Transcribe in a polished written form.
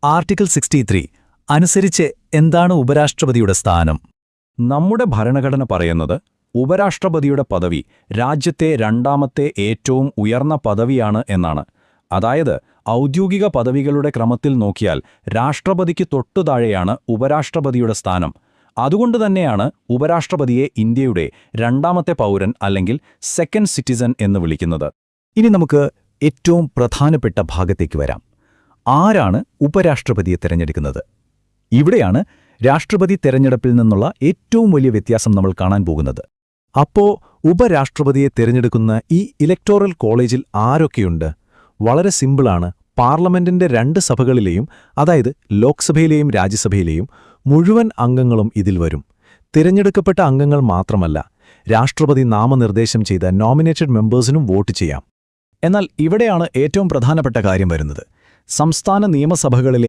Article 63 അനുസരിച്ച് എന്താണ് ഉപരാഷ്ട്രപതിയുടെ സ്ഥാനം? നമ്മുടെ ഭരണഘടന പറയുന്നത് ഉപരാഷ്ട്രപതിയുടെ പദവി രാജ്യത്തെ രണ്ടാമത്തെ ഏറ്റവും ഉയർന്ന പദവിയാണ് എന്നാണ്. അതായത് ഔദ്യോഗിക പദവികളുടെ ക്രമത്തിൽ നോക്കിയാൽ രാഷ്ട്രപതിക്ക് തൊട്ടുതാഴെയാണ് ഉപരാഷ്ട്രപതിയുടെ സ്ഥാനം. അതുകൊണ്ടുതന്നെയാണ് ഉപരാഷ്ട്രപതിയെ ഇന്ത്യയുടെ രണ്ടാമത്തെ പൗരൻ അല്ലെങ്കിൽ സെക്കൻഡ് സിറ്റിസൺ എന്ന് വിളിക്കുന്നത്. ഇനി നമുക്ക് ഏറ്റവും പ്രധാനപ്പെട്ട ഭാഗത്തേക്ക് വരാം. ആരാണ് ഉപരാഷ്ട്രപതിയെ തിരഞ്ഞെടുക്കുന്നത്? ഇവിടെയാണ് രാഷ്ട്രപതി തിരഞ്ഞെടുപ്പിൽ നിന്നുള്ള ഏറ്റവും വലിയ വ്യത്യാസം നമ്മൾ കാണാൻ പോകുന്നത്. അപ്പോ ഉപരാഷ്ട്രപതിയെ തിരഞ്ഞെടുക്കുന്ന ഈ ഇലക്ടോറൽ കോളേജിൽ ആരൊക്കെയുണ്ട്? വളരെ സിമ്പിളാണ്. പാർലമെന്റിന്റെ രണ്ട് സഭകളിലെയും, അതായത് ലോക്സഭയിലെയും രാജ്യസഭയിലെയും മുഴുവൻ അംഗങ്ങളും ഇതിൽ വരും. തിരഞ്ഞെടുക്കപ്പെട്ട അംഗങ്ങൾ മാത്രമല്ല, രാഷ്ട്രപതി നാമനിർദ്ദേശം ചെയ്ത നോമിനേറ്റഡ് മെമ്പേഴ്സിനും വോട്ട് ചെയ്യാം. എന്നാൽ ഇവിടെയാണ് ഏറ്റവും പ്രധാനപ്പെട്ട കാര്യം വരുന്നത്. സംസ്ഥാന നിയമസഭകളിലെ